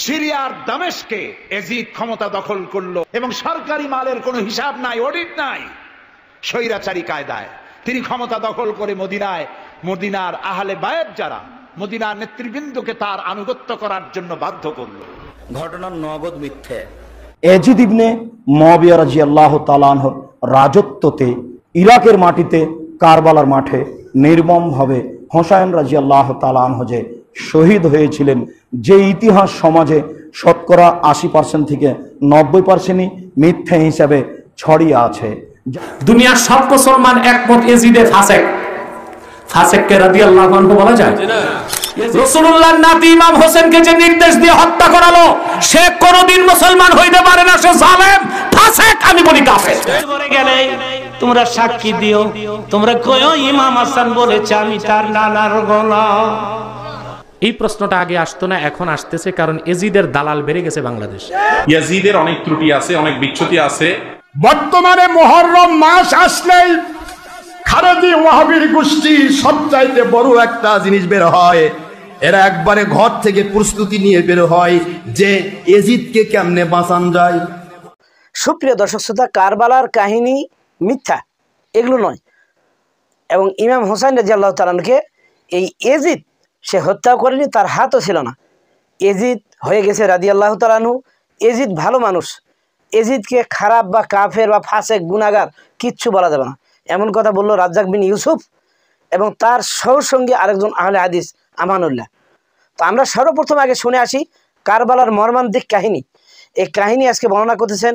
সিরিয়ার দামেস্কে এজিদ ক্ষমতা দখল করলো এবং সরকারি মালের কোনো হিসাব নাই, অডিট নাই, স্বৈরাচারী কায়দায় তিনি ক্ষমতা দখল করে মদিনার আহলে বায়েত যারা মদিনার নেতৃবৃন্দকে তার আনুগত্য করার জন্য বাধ্য করলো। ঘটনার নগদ মিথ্যে। ইয়াজিদ ইবনে মুআবিয়া রাদিয়াল্লাহু তাআলা আনহুর রাজত্বতে ইরাকের মাটিতে কারবালার মাঠে নির্মমভাবে হোসাইন রাদিয়াল্লাহু তাআলা আনহু যে শহীদ হয়েছিলেন, যে ইতিহাস সমাজে শতকরা 80% থেকে 90%ই মিথ্যা হিসাবে ছড়িয়ে আছে। দুনিয়ার সব মুসলমান একমত ইয়াজিদে ফাসেক। ফাসেককে রাদিয়াল্লাহু আনহু বলা যায়। রাসূলুল্লাহর নাতি ইমাম হোসেনকে যে নির্দেশ দিয়ে হত্যা করালো, সে কোনোদিন মুসলমান হইতে পারে না, সে জালেম, ফাসেক, আমি বলি কাফের। করে গেলে তোমরা সাক্ষী দিও, তোমরা কয়ো ইমাম হাসান বলেছে আমি তার নানার গোলাম। এই প্রশ্নটা আগে আসতো না, এখন আসতেছে, কারণ ইয়াজিদের দালাল বেড়ে গেছে বাংলাদেশ। ইয়াজিদের অনেক ত্রুটি আছে, অনেক বিচ্যুতি আছে। বর্তমানে মুহররম মাস আসলেই খারেজি ওয়াহাবির গোষ্ঠী সবচাইতে বড় একটা জিনিস বের হয়। এরা একবারে ঘর থেকে প্রস্তুতি নিয়ে বের হয় যে ইয়াজিদকে কেমনে বাঁচান যায়। সুপ্রিয় দর্শক শ্রোতা, কারবালার কাহিনী মিথ্যা, এগুলো নয়। এবং ইমাম হোসাইন রাদিয়াল্লাহু তাআলা আনহুকে এই ইয়াজিদ সে হত্যাও করেনি, তার হাতও ছিল না। ইয়াজিদ হয়ে গেছে রাদিয়াল্লাহু তাআলা আনহু। ইয়াজিদ ভালো মানুষ, ইয়াজিদকে খারাপ বা কাফের বা ফাসেক গুনাহগার কিচ্ছু বলা যাবে না, এমন কথা বলল রাজ্জাক বিন ইউসুফ এবং তার সহসঙ্গী আরেকজন আহলে হাদিস আমানুল্লাহ। তো আমরা সর্বপ্রথম আগে শুনে আসি কারবালার মর্মান্তিক কাহিনী। এই কাহিনী আজকে বর্ণনা করতেছেন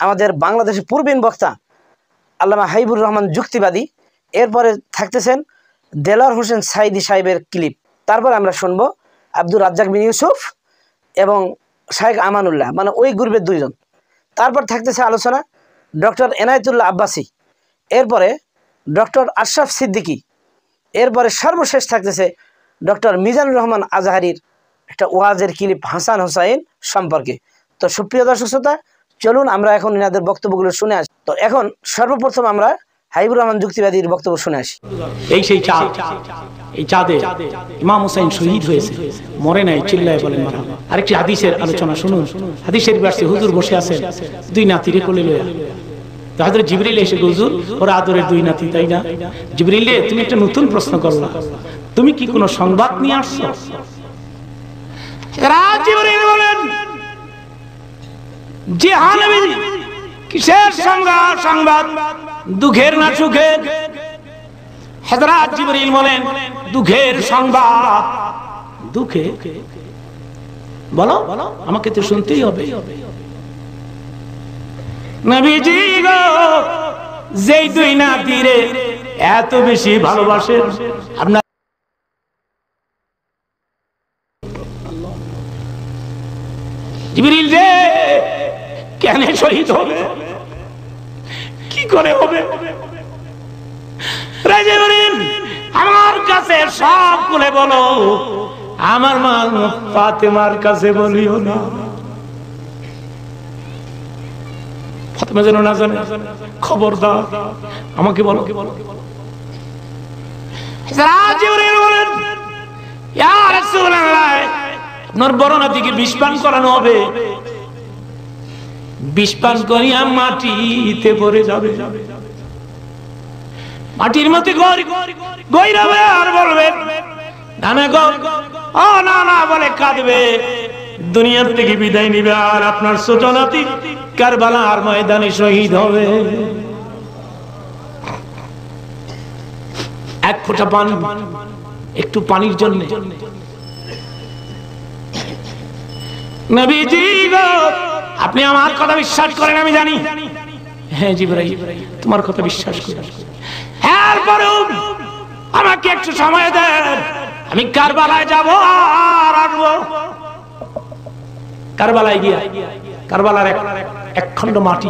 আমাদের বাংলাদেশের পূর্বীন বক্তা আল্লামা হাবিবুর রহমান যুক্তিবাদী। এরপরে থাকতেছেন দেলোয়ার হোসেন সাইদি সাহেবের ক্লিপ। তারপর আমরা শুনবো আব্দুর রাজ্জাক বিন ইউসুফ এবং শাইখ আমানুল্লাহ, মানে ওই গ্রুপের দুইজন। তারপর থাকতেছে আলোচনা ডক্টর এনায়েতুল্লাহ আব্বাসী, এরপরে ডক্টর আশরাফ সিদ্দিকী, এরপরে সর্বশেষ থাকতেছে ডক্টর মিজানুর রহমান আজহারির একটা ওয়াজের ক্লিপ হাসান হোসাইন সম্পর্কে। তো সুপ্রিয় দর্শক শ্রোতা, চলুন আমরা এখন এনাদের বক্তব্যগুলো শুনে আসি। তো এখন সর্বপ্রথম আমরা হাবিবুর রহমান যুক্তিবাদীর বক্তব্য শুনে আসি। এই সেই চাঁদ, এই চাঁদে ইমাম হোসেন শহীদ হয়েছে, মরে নাই, চিল্লায় বলেন মারহাবা। আরেকটি হাদিসের আলোচনা শুনুন। হাদিসের বাসে হুজুর বসে আছেন দুই নাতিরে কোলে লইয়া। তো হযরত জিবরিল এসে, হুজুর ওরা আদরের দুই নাতি, তাই না? জিবরিল, তুমি একটা নতুন প্রশ্ন করলা, তুমি কি কোনো সংবাদ নিয়ে আসছো? জিবরিল বলেন, জি হ্যাঁ নবী। কিসের সংবাদ? দুঃখের না সুখের? হযরত জিবরিল বলেন, দুঃখের সংবাদ। দুঃখে? বলো, আমাকে তো শুনতেই হবে। নবীজি গো, যেই দুই নাতিরে এত বেশি ভালোবাসেন আপনার, জিবরিল রে কেন শহীদ হবে, কি করে হবে? জিবরিল, আমার কাছে সব খুলে বলো, আমার মা ফাতেমার কাছে বলিও না। ফাতেমা যেন না জানে, খবরদার আমাকে বলো। জিবরিল বলেন, ইয়া রাসূলুল্লাহ, আপনার বড় নাতিকে বিষ পান করানো হবে, বিষ পান করিয়া মাটিতে পড়ে যাবে, মাটির মধ্যে গইরাবে আর বলবে না না গো, ও না না বলে কাঁদবে, দুনিয়ার থেকে বিদায় নিবে, আর আপনার ছোট নাতি কারবালার ময়দানে শহীদ হবে। এক ফোঁটা পানি, একটু পানির জন্য নবীজি গো, আপনি আমার কথা বিশ্বাস করেন আমি জানি। হ্যাঁ জিবরাইল, তোমার কথা বিশ্বাস করি। এরপরেও আমাকে একটু সময় দেন, আমি কারবালায় যাব আর আসবো। কারবালায় গিয়া কারবালার এক খণ্ড মাটি,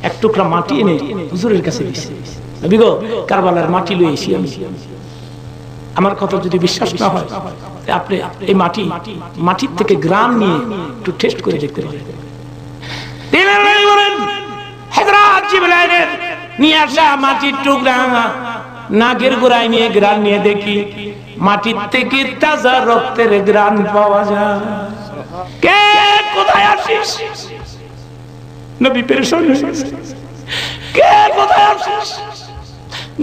এক টুকরা মাটি এনে হুজুরের কাছে দিয়েছি। নবী গো, কারবালার মাটি লয়ে এসি আমি। আমার কথা যদি বিশ্বাস না হয়, আপনি এই মাটির থেকে গ্রাম নিয়ে একটু টেস্ট করে দেখতে পারেন। হযরত জিবরাইল নিয়ে আসা মাটির টুকরা নাকের গোড়ায় নিয়ে গ্রান নিয়ে দেখি মাটির থেকে তাজা রক্তের গ্রান পাওয়া যায়। কে কোথায় আছিস? নবী পেরেশান হয়ে গেছে, কে কোথায় আছিস?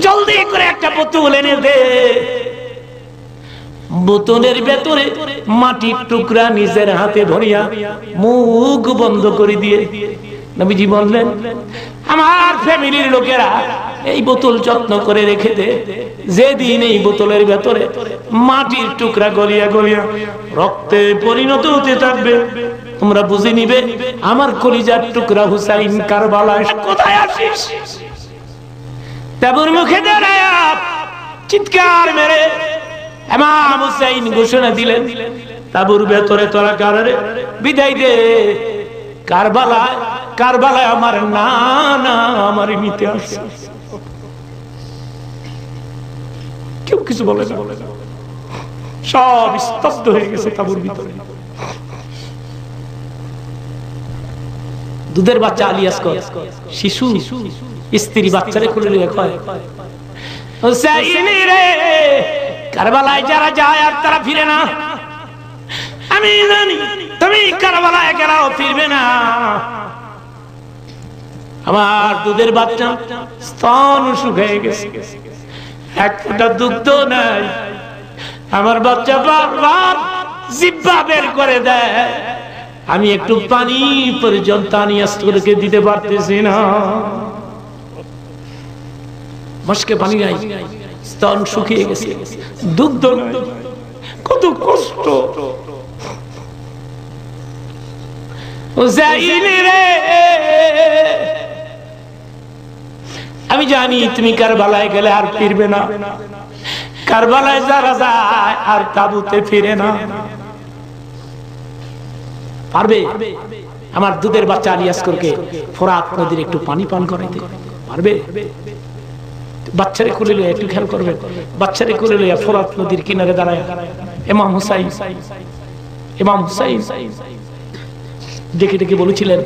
জলদি করে একটা বোতল এনে দে। বোতলের ভেতরে মাটির টুকরা নিজের হাতে ধরিয়া মুখ বন্ধ করে দিয়ে নবীজি বললেন, আমার ফ্যামিলির লোকেরা এই বোতল যত্ন করে রেখে দে, যেদিন এই বোতলের ভেতরে মাটির টুকরা গলিয়া গলিয়া রক্তে পরিণত হতে থাকবে, তোমরা বুঝে নিবে আমার কলিজার টুকরা হুসাইন কারবালায় কোথায় আছিস। তাবুর মুখে দাঁড়ায়া চিৎকার মেরে ইমাম হুসাইন ঘোষণা দিলেন, তাবুর ভেতরে তোরা কারে বিদায় দে, কারবালায় কারবালায় আমার নানা আমার নিতে আসছে। কেউ কিছু বলে না, সব স্তব্ধ হয়ে গেছে তাবুর ভিতরে। দুধের বাচ্চা আলিয়াস কর শিশু স্ত্রী বাচ্চারে খুলে নিয়ে কয়, হুসাইন রে, কারবালায় যারা যায় আর তারা ফিরে না, আমি জানি তুমি কারবালায় গেলেও ফিরবে না। আমার দুধের বাচ্চা স্তন শুকিয়ে গেছে, এক ফোঁটা দুগ্ধ নাই। আমার বাচ্চা বারবার জিহ্বা বের করে দেয়, আমি একটু পানি পর্যন্ত আনিয়াসকে দিতে পারতেছি না। মস্কে পানি নাই, স্তন শুকিয়ে গেছে, দুগ্ধ নাই, কত কষ্ট। হুসাইন রে, আমি জানি তুমি কারবালায় গেলে আর ফিরবে না, কারবালায় যারা যায় আর তাবুতে ফিরে না। পারবে আমার দুধের বাচ্চা আলিয়াসকরকে ফোরাত নদীর একটু পানি পান করাইতে পারবে? বাচ্চারে কোলে লইয়া একটু খেয়াল করবে, বাচ্চারে কোলে লইয়া ফোরাত নদীর কিনারে দাঁড়ায় ইমাম হুসাইন ডেকে ডেকে বলেছিলেন,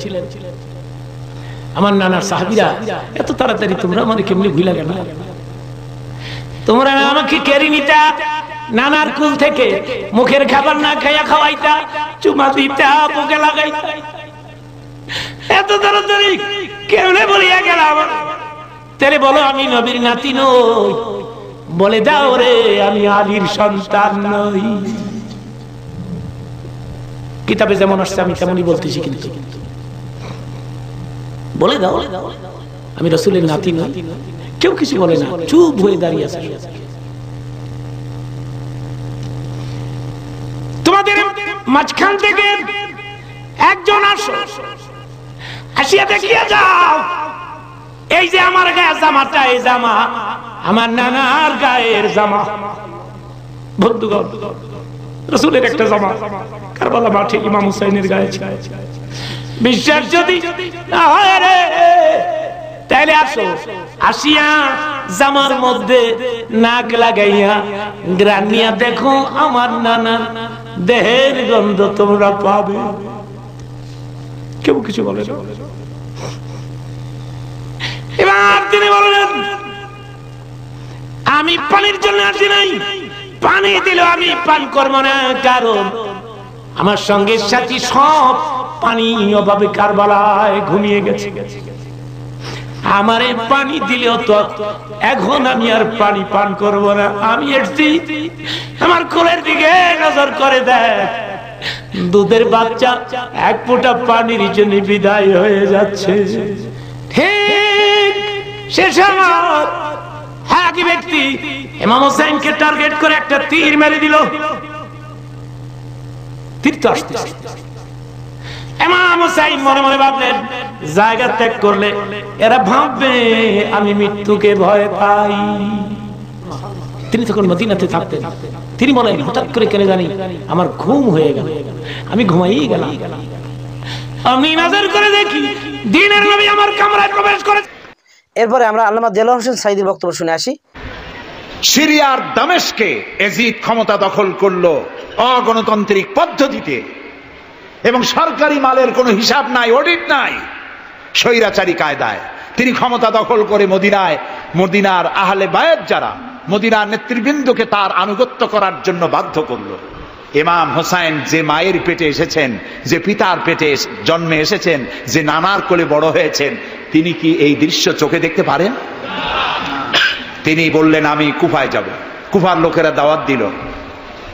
আমার নানার সাহাবীরা, এত তাড়াতাড়ি তোমরা আমাকে কেমনি ভুলা গেল? তোমরা আমাকে কেড়ে নিতা, নানার কুল থেকে মুখের খাবার না খাইয়া খাওয়াইতা, চুমা দিতা, বুকে লাগাইতা, এত তাড়াতাড়ি কেমনে বলিয়া গেল? তেরে বলো আমি নবীর নাতি নই, বলে দাও রে আমি আলীর সন্তান নই। কিতাবে যেমন আসছে আমি তেমনই বলতেছি, কিন্তু বলে দাও আমি রাসূলের নাতি নই। কেউ কিছু বলে না, চুপ হয়ে দাঁড়িয়ে আছে। তোমাদের মাঝখান থেকে একজন আসো, আসিয়া দেখিয়া যাও, এই যে আমার গায়ের জামাটা, এই জামা আমার নানার গায়ের জামা। বন্ধুগণ, রাসূলের একটা জামা কারবালা মাঠে ইমাম হুসাইনের গায়ে ছিল। বিশ্বাস যদি না হয় রে, তাহলে আসো, আসিয়া জামার মধ্যে নাক লাগাইয়া গ্রান নিয়া দেখো, আমার নানার দেহের গন্ধ তোমরা পাবে। কেউ কিছু বলে না। এবার তিনি বললেন, আমি পানির জন্য আসি নাই, পানি দিল আমি পান করব না, কারণ আমার সঙ্গে সাথী সব পানি অভাবে কারবালায় ঘুমিয়ে গেছে। আমার এই পানি দিলেও তো এখন আমি আর পানি পান করব না। আমি এসছি, আমার কোলের দিকে নজর করে দেয়, দুধের বাচ্চা এক ফোঁটা পানির জন্য বিদায় হয়ে যাচ্ছে। ঠিক সে সময় হাকি ব্যক্তি ইমাম হোসেনকে টার্গেট করে একটা তীর মেরে দিল। তীর তো আসতেছে, ইমাম হোসেন মনে মনে ভাবলেন, জায়গা ত্যাগ করলে এরা ভাববে আমি মৃত্যুকে ভয় পাই। তিনি তখন মদিনাতে থাকতেন। তিনি বলেন, হঠাৎ করে কেন জানি আমার ঘুম হয়ে গেল, আমি ঘুমাই গেলাম। আমি নজর করে দেখি দিনের নবী আমার কামরায় প্রবেশ করে। এরপরে আমরা আল্লামা দেলোয়ার হোসেন সাঈদীর বক্তব্য শুনে আসি। সিরিয়ার দামেস্কে এজিদ ক্ষমতা দখল করলো অগণতান্ত্রিক পদ্ধতিতে, এবং সরকারি মালের কোনো হিসাব নাই, অডিট নাই, স্বৈরাচারী কায়দায় তিনি ক্ষমতা দখল করে মদিনার আহলে বায়াত যারা মদিনার নেতৃবৃন্দকে তার আনুগত্য করার জন্য বাধ্য করলো। ইমাম হোসাইন যে মায়ের পেটে এসেছেন, যে পিতার পেটে জন্মে এসেছেন, যে নানার কোলে বড় হয়েছেন, তিনি কি এই দৃশ্য চোখে দেখতে পারেন? তিনি বললেন আমি কুফায় যাব। কুফার লোকেরা দাওয়াত দিল,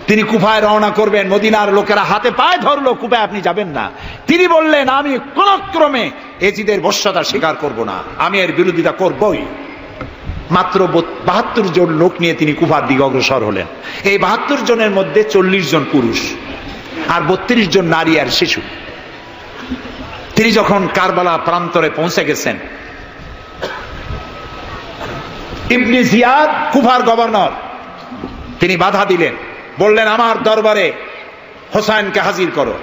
তিনি কুফায় রওনা করবেন। মদিনার লোকেরা হাতে পায়ে ধরলো, কুফায় আপনি যাবেন না। তিনি বললেন আমি কোন ক্রমে এজিদের বশ্যতা স্বীকার করব না, আমি এর বিরোধিতা করবই। মাত্র 72 জন লোক নিয়ে তিনি কুফার দিকে অগ্রসর হলেন। এই 72 জনের মধ্যে 40 জন পুরুষ আর 32 জন নারী আর শিশু। তিনি যখন কারবালা প্রান্তরে পৌঁছে গেছেন, ইবনে জিয়াদ কুফার গভর্নর, তিনি বাধা দিলেন, বললেন আমার দরবারে হোসাইনকে হাজির করো।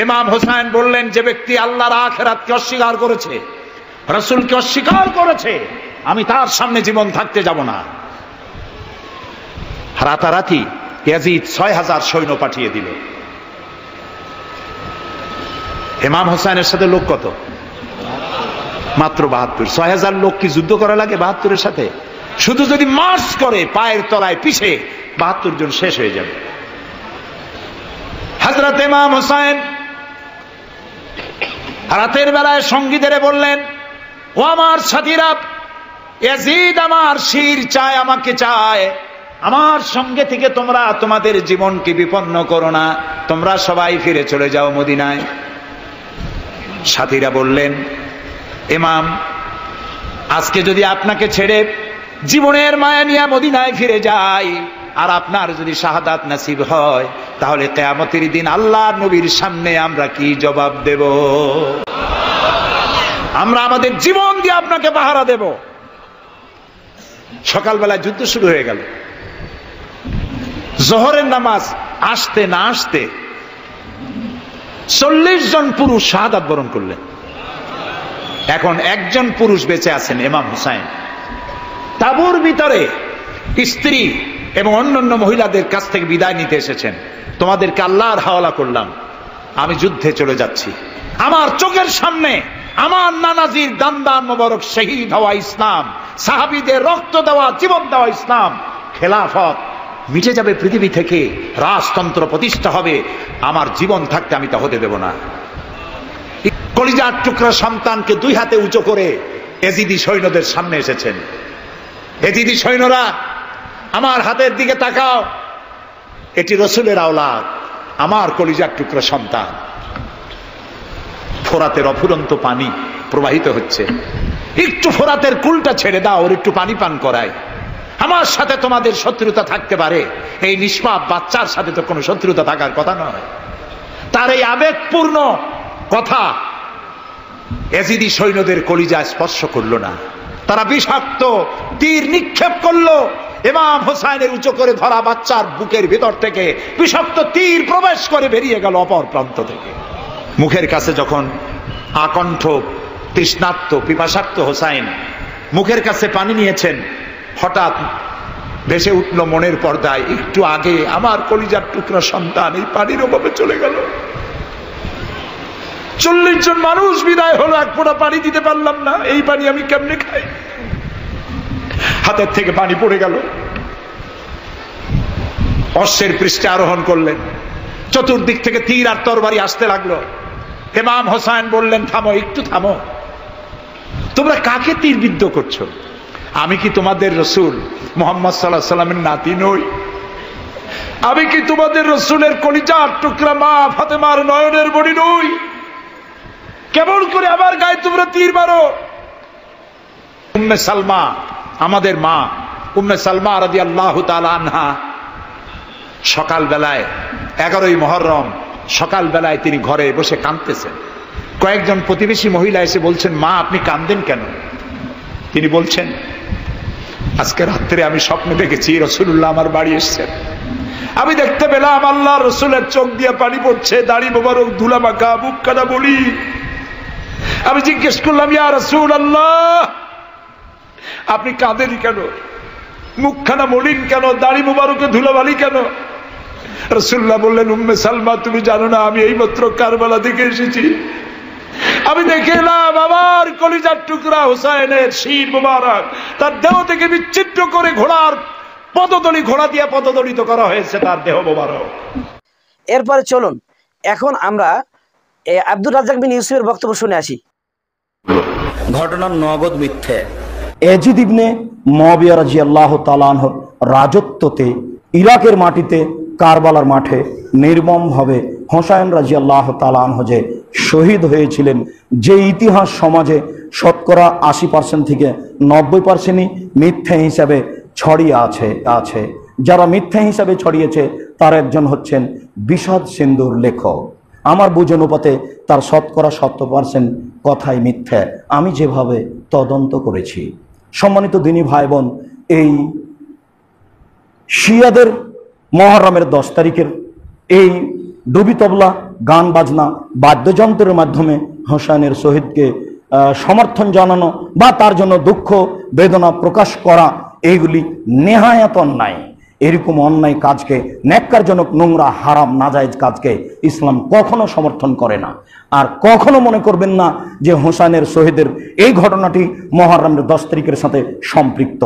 ইমাম হোসাইন বললেন যে ব্যক্তি আল্লাহর আখিরাতকে অস্বীকার করেছে, রাসূলকে অস্বীকার করেছে, আমি তার সামনে জীবন থাকতে যাব না। রাতারাতি ইয়াজিদ 6000 সৈন্য পাঠিয়ে দিল। ইমাম হোসাইনের সাথে লোক কত? মাত্র 72। 6000 লোক কি যুদ্ধ করা লাগে 72-এর সাথে? শুধু যদি মার্চ করে পায়ের তলায় পিছে 72 জন শেষ হয়ে যাবে। হযরত ইমাম হোসাইন রাতের বেলায় সঙ্গীদের বললেন, ও আমার সাথীরা, ইয়াজিদ আমার শির চায়, আমাকে চায়, আমার সঙ্গে থেকে তোমরা তোমাদের জীবনকে বিপন্ন করো না, তোমরা সবাই ফিরে চলে যাও মদিনায়। সাথীরা বললেন, ইমাম আজকে যদি আপনাকে ছেড়ে জীবনের মায়া নিয়ে মদিনায় ফিরে যাই, আর আপনার যদি শাহাদাত নসিব হয়, তাহলে কিয়ামতের দিন আল্লাহর নবীর সামনে আমরা কি জবাব দেব? আমরা আমাদের জীবন দিয়ে আপনাকে পাহারা দেব। সকালবেলা যুদ্ধ শুরু হয়ে গেল। জোহরের নামাজ আসতে না আসতে 40 জন পুরুষ শাহাদাত বরণ করলেন। এখন একজন পুরুষ বেঁচে আছেন, ইমাম হুসাইন। তাঁবুর ভিতরে স্ত্রী এবং অন্যান্য মহিলাদের কাছ থেকে বিদায় নিতে এসেছেন। তোমাদেরকে আল্লাহর হাওয়ালা করলাম, আমি যুদ্ধে চলে যাচ্ছি। আমার চোখের সামনে আমার নানাজির দান্দান মোবারক শহীদ হওয়া ইসলাম, সাহাবীদের রক্ত দেওয়া, জীবন দেওয়া ইসলাম, খেলাফত মিটে যাবে পৃথিবী থেকে, রাজতন্ত্র প্রতিষ্ঠা হবে। আমার জীবন থাকতে আমি তা হতে দেব না। কলিজার টুকরা সন্তানকে 2 হাতে উঁচু করে এজিদি সৈন্যদের সামনে এসেছেন। এজিদি সৈন্যরা, আমার হাতের দিকে তাকাও, এটি রসুলের আওলাদ, আমার কলিজার টুকরা সন্তান। ফোরাতের অফুরন্ত পানি প্রবাহিত হচ্ছে, একটু ফোরাতের কুলটা ছেড়ে দাও, ওর একটু পানি পান করায়। আমার সাথে তোমাদের শত্রুতা থাকতে পারে, এই নিষ্পাপ বাচ্চার সাথে তো কোনো শত্রুতা থাকার কথা নয়। তার এই আবেগপূর্ণ কথা এজিদি সৈন্যদের কলিজা স্পর্শ করলো না। তারা বিষাক্ত তীর নিক্ষেপ করলো। ইমাম হোসাইনের উঁচু করে ধরা বাচ্চার বুকের ভিতর থেকে বিষাক্ত তীর প্রবেশ করে বেরিয়ে গেল অপর প্রান্ত থেকে। মুখের কাছে যখন আকণ্ঠ তৃষ্ণার্ত পিপাসার্ত হোসাইন মুখের কাছে পানি নিয়েছেন, হঠাৎ ভেসে উঠল মনের পর্দায়, একটু আগে আমার কলিজার টুকরা সন্তান এই পানির অভাবে চলে গেল। 40 জন মানুষ বিদায় হলো, এক ফোঁটা পানি দিতে পারলাম না, এই পানি আমি কেমনে খাই? হাতের থেকে পানি পড়ে গেল। অশ্বের পৃষ্ঠে আরোহণ করলেন, চতুর্দিক থেকে তীর আর তরবারি আসতে লাগলো। ইমাম হোসাইন বললেন, থামো, একটু থামো, তোমরা কাকে তীরবিদ্ধ করছো? আমি কি তোমাদের রসুল মুহাম্মদ সাল্লাল্লাহু আলাইহি সাল্লামের নাতি নই? আমি কি তোমাদের রসুলের কলিজার টুকরা মা ফাতেমার নয়নের মণি নই? কেমন করে আমার গায়ে তোমরা তীর মারো? উম্মে সালমা, আমাদের মা উম্মে সালমা রাদিয়াল্লাহু তাআলা আনহা, সকাল বেলায় 11ই মুহররম সকাল বেলায় তিনি ঘরে বসে কাঁদতেছেন। কয়েকজন প্রতিবেশী মহিলা এসে বলছেন, মা আপনি কাঁদেন কেন? তিনি বলছেন, আজকে রাত্রে আমি স্বপ্নে দেখেছি রাসূলুল্লাহ আমার বাড়ি এসেছেন। আমি দেখতে পেলাম আল্লাহ রসুলের চোখ দিয়ে পানি পড়ছে, দাড়ি মোবারক ধুলা মাখা, মুখ কাটা বলি। আমি জিজ্ঞেস করলাম, ইয়া রাসূলুল্লাহ আপনি কাঁদেন কেন? মুখখানা মলিন কেন? দাড়ি মোবারকে ধুলাবালি কেন? রাসূলুল্লাহ বললেন, উম্মে সালমা তুমি জানো না আমি এইমাত্র কারবালা থেকে এসেছি। আমি দেখে এলাম আমার কলিজার টুকরা হুসাইনের শির মোবারক তার দেহ থেকে বিচ্ছিন্ন করে ঘোড়ার পদতলি, ঘোড়া দিয়ে পদদলিত করা হয়েছে তার দেহ মোবারক। এরপরে চলুন এখন আমরা আব্দুর রাজ্জাক বিন ইউসুফের বক্তব্য শুনে আসি। ঘটনার নগদ মিথ্যে। এজিদ ইবনে মুআবিয়া রাদিয়াল্লাহু তাআলা আনহুর রাজত্বতে ইরাকের মাটিতে কারবালার মাঠে নির্মমভাবে হোসাইন রাদিয়াল্লাহু তাআলা আনহু যে শহীদ হয়েছিলেন, যে ইতিহাস সমাজে শতকরা 80% থেকে 90%ই মিথ্যে হিসাবে ছড়িয়ে আছে। যারা মিথ্যে হিসাবে ছড়িয়েছে তার একজন হচ্ছেন বিষাদ সিন্ধুর লেখক। আমার বুঝ অনুপাতে তার শতকরা 70% কথাই মিথ্যে, আমি যেভাবে তদন্ত করেছি। সম্মানিত দিনী ভাই বোন, এই শিয়াদের মুহররমের 10 তারিখের এই ডুবি তবলা, গান বাজনা, বাদ্যযন্ত্রের মাধ্যমে হোসেনের শহীদকে সমর্থন জানানো বা তার জন্য দুঃখ বেদনা প্রকাশ করা, এইগুলি নেহায়াত অন্যায়। এরকম অন্যায় কাজকে, ন্যাক্কারজনক, নোংরা, হারাম, নাজায়েজ কাজকে ইসলাম কখনো সমর্থন করে না। আর কখনো মনে করবেন না যে হোসেনের শহীদের এই ঘটনাটি মুহররমের 10 তারিখের সাথে সম্পৃক্ত।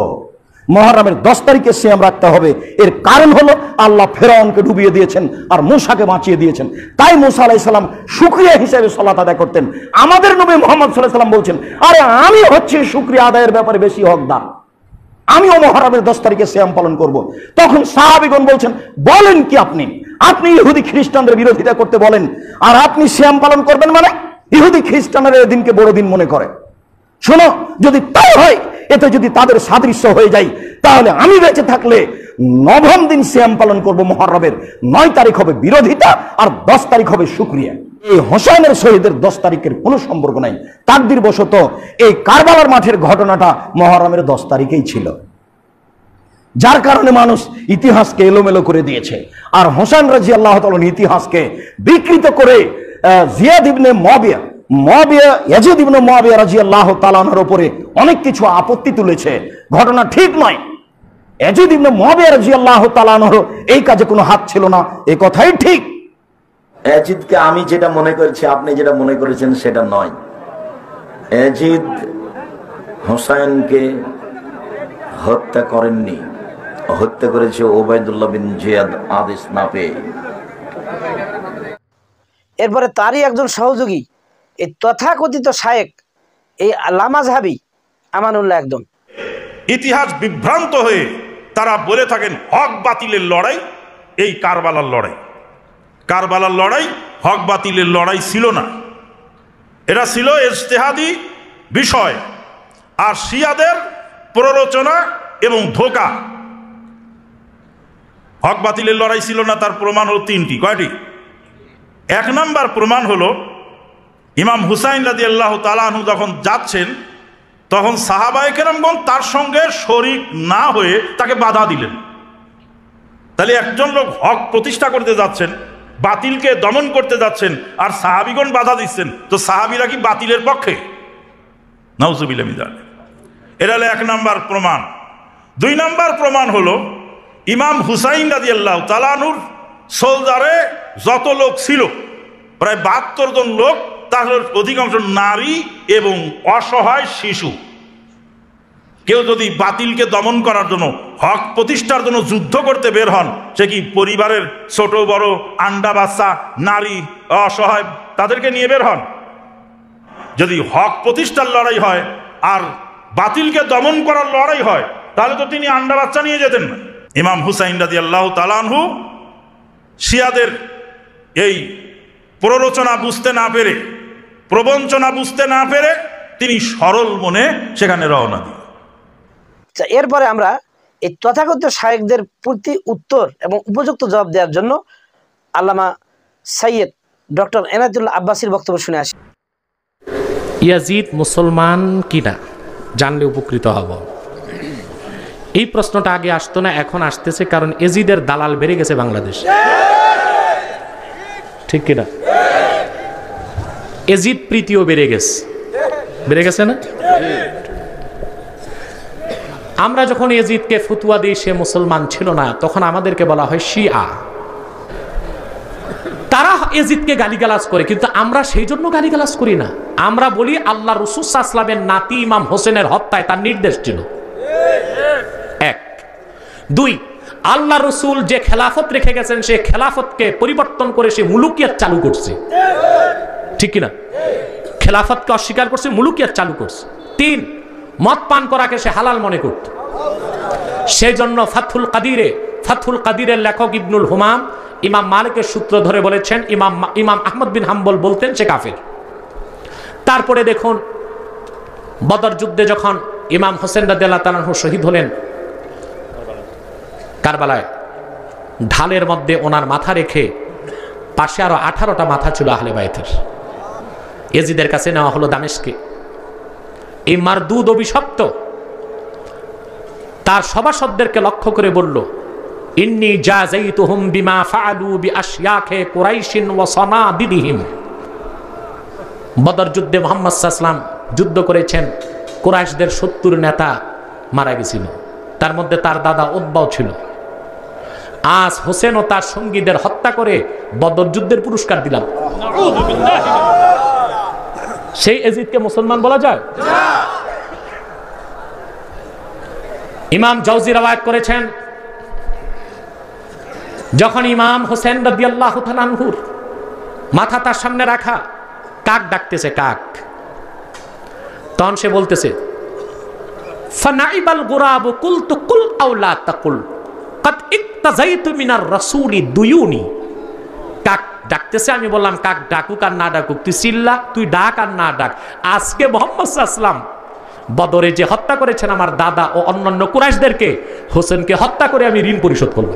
মুহররমের 10 তারিখে সিয়াম রাখতে হবে, এর কারণ হলো আল্লাহ ফেরাউনকে ডুবিয়ে দিয়েছেন আর মূসাকে বাঁচিয়ে দিয়েছেন। তাই মূসা আলাইহিস সালাম শুকরিয়া হিসেবে সালাত আদায় করতেন। আমাদের নবী মুহাম্মদ সাল্লাল্লাহু আলাইহি ওয়াসাল্লাম বলছেন, আরে আমি হচ্ছে শুকরিয়া আদায়ের ব্যাপারে বেশি হকদার, আমিও মুহররমের 10 তারিখে সিয়াম পালন করব। তখন সাহাবীগণ বলছেন, বলেন কি আপনি ইহুদি খ্রিস্টানদের বিরোধিতা করতে বলেন, আর আপনি সিয়াম পালন করবেন? মানে ইহুদি খ্রিস্টানরা এই দিনকে বড় দিন মনে করে। শোনো, যদি তাই হয়, এতে যদি তাদের সাদৃশ্য হয়ে যায়, তাহলে আমি বেঁচে থাকলে 9ম দিন সিয়াম পালন করব মুহররমের। 9 তারিখ হবে বিরোধিতা আর 10 তারিখ হবে শুকরিয়া। এই হোসেনের শহীদের 10 তারিখের কোনো সম্পর্ক নাই। তাকদীর বশত এই কারবালার মাঠের ঘটনাটা মুহররমের 10 তারিখেই ছিল, যার কারণে মানুষ ইতিহাসকে এলোমেলো করে দিয়েছে। আর হোসেন রাদিয়াল্লাহু তাআলার ইতিহাসকে বিকৃত করে জিয়াদ ইবনে মুআবিয়া ইয়াজিদ ইবনে মুআবিয়া রাদিয়াল্লাহু তাআলা আনহুর উপরে অনেক কিছু আপত্তি তুলেছে। ঘটনা ঠিক নয়। ইয়াজিদ ইবনে মুআবিয়া রাদিয়াল্লাহু তাআলা আনহুর এই কাজে কোনো হাত ছিল না, এই কথাই ঠিক। এজিদকে আমি যেটা মনে করেছি, আপনি যেটা মনে করেছেন সেটা নয়। এজিদ হোসেনকে হত্যা করেননি, হত্যা করেছে ওবায়দুল্লাহ বিন জিয়াদ আদেশ না পেয়ে। এরপরে তারই একজন সহযোগী এই তথাকথিত শায়েক, এই লামাযহাবী আমানুল্লাহ একদম ইতিহাস বিভ্রান্ত হয়ে তারা বলে থাকেন হক বাতিলের লড়াই এই কারবালার লড়াই। কারবালার লড়াই হক বাতিলের লড়াই ছিল না, এটা ছিল ইজতিহাদি বিষয় আর শিয়াদের প্ররোচনা এবং ধোঁকা। হক বাতিলের লড়াই ছিল না, তার প্রমাণ হলো 3টি। কয়টি? 1 নাম্বার প্রমাণ হলো ইমাম হুসাইন রাদিয়াল্লাহু তাআলা আনহু যখন যাচ্ছেন, তখন সাহাবায়ে কেরামগণ তার সঙ্গে শরীক না হয়ে তাকে বাধা দিলেন। তাহলে একজন লোক হক প্রতিষ্ঠা করতে যাচ্ছেন, বাতিলকে দমন করতে যাচ্ছেন, আর সাহাবীগণ বাধা দিচ্ছেন, তো সাহাবীরা কি বাতিলের পক্ষে? নাউজুবিল্লাহ মিন যালিক। এটা হলো 1 নাম্বার প্রমাণ। 2 নাম্বার প্রমাণ হলো ইমাম হুসাইন রাদিয়াল্লাহু তাআলা আনহুর সোলজারে যত লোক ছিল, প্রায় 72 জন লোক, তার অধিকাংশ নারী এবং অসহায় শিশু। কেউ যদি বাতিলকে দমন করার জন্য, হক প্রতিষ্ঠার জন্য যুদ্ধ করতে বের হন, সে কি পরিবারের ছোট বড়, আন্ডা বাচ্চা, নারী, অসহায় তাদেরকে নিয়ে বের হন? যদি হক প্রতিষ্ঠার লড়াই হয় আর বাতিলকে দমন করার লড়াই হয়, তাহলে তো তিনি আন্ডা বাচ্চা নিয়ে যেতেন না। ইমাম হুসাইন রাদিয়াল্লাহু তাআলা আনহু শিয়াদের এই প্ররোচনা বুঝতে না পেরে, প্রবঞ্চনা বুঝতে না পেরে, তিনি সরল মনে সেখানে রওনা দিলেন। এরপরে আমরা এই তথাকথিত শায়েকদের প্রতি উত্তর এবং উপযুক্ত জবাব দেওয়ার জন্য আল্লামা সৈয়দ ডক্টর এনায়েতুল্লাহ আব্বাসীর বক্তব্য শুনে আসি। ইয়াজিদ মুসলমান কিনা জানলে উপকৃত হব। এই প্রশ্নটা আগে আসতো না, এখন আসতেছে, কারণ এজিদের দালাল বেড়ে গেছে বাংলাদেশে। ঠিক কিনা? এজিদ প্রীতিও বেড়ে গেছে না? আমরা যখন এজিদকে ফতুয়া দিই সে মুসলমান ছিল না, তখন আমাদেরকে বলা হয় শিয়া। তারা এজিদকে গালিগালাজ করে, কিন্তু আমরা সেই জন্য গালিগালাজ করি না। আমরা বলি আল্লাহ রাসূল সাল্লাল্লাহু আলাইহি ওয়াসাল্লামের নাতি ইমাম হোসেনের হত্যায় তার নির্দেশ ছিল। 1 2 আল্লাহ রসুল যে খেলাফত রেখে গেছেন সে খেলাফতকে পরিবর্তন করে সে মুলুকিয়াত চালু করছে, ঠিক কিনা? খেলাফতকে অস্বীকার করছে, মুলুকিয়াত চালু করছে। 3, মদ পান করাকে সে হালাল মনে করত। সেই জন্য ফাথুল কাদিরের লেখক ইবনুল হুমাম ইমাম মালিকের সূত্র ধরে বলেছেন ইমাম আহমদ বিন হাম্বল বলতেন সে কাফের। তারপরে দেখুন বদর যুদ্ধে যখন ইমাম হোসেন রাদিয়াল্লাহু তাআলা আনহু শহীদ হলেন কারবালায়, ঢালের মধ্যে ওনার মাথা রেখে পাশে আরো 18টা মাথা ছিল আহলে বাইতের, ইয়াজিদের কাছে নেওয়া হলো দামেস্কে। এই মারদুদ অভিশপ্ত তার সভাসদদেরকে লক্ষ্য করে বলল, ইন্নী জাযাইতুহুম বিমা ফাআলু বিআশয়াখে কুরাইশিন ওয়া সানাদিদিহিম। বদর যুদ্ধে মুহাম্মদ সাল্লাল্লাহু আলাইহি ওয়াসাল্লাম যুদ্ধ করেছেন, কুরাইশদের 70 নেতা মারা গেছিল, তার মধ্যে তার দাদা উতবাও ছিল। আজ হোসেন ও তার সঙ্গীদের হত্যা করে বদর যুদ্ধের পুরস্কার দিলাম। সেই এজিদকে মুসলমান বলা যায়? ইমাম জাওজি রওয়ায়াত করেছেন, যখন ইমাম হোসেন রাদিয়াল্লাহু তাআলা আনহুর মাথা তার সামনে রাখা, কাক ডাকতেছে, কাক। তখন সে বলতেছে, ফানাইবাল গুরাবু কুলতু কুল আও লা তাকুল কাদ ইক্তাযাইতু মিনার রাসূলি দুয়ুনি। কাক ডাকতেছে, আমি বললাম কাক ডাকুক আর না ডাকুক, তুই চিল্লা, তুই ডাক আর না ডাক। আজকে মুহাম্মদ সাল্লাল্লাহু আলাইহি ওয়াসাল্লাম বদরে যে হত্যা করেছেন আমার দাদা ও অন্যান্য কুরাইশদেরকে, হোসেনকে হত্যা করে আমি ঋণ পরিশোধ করব।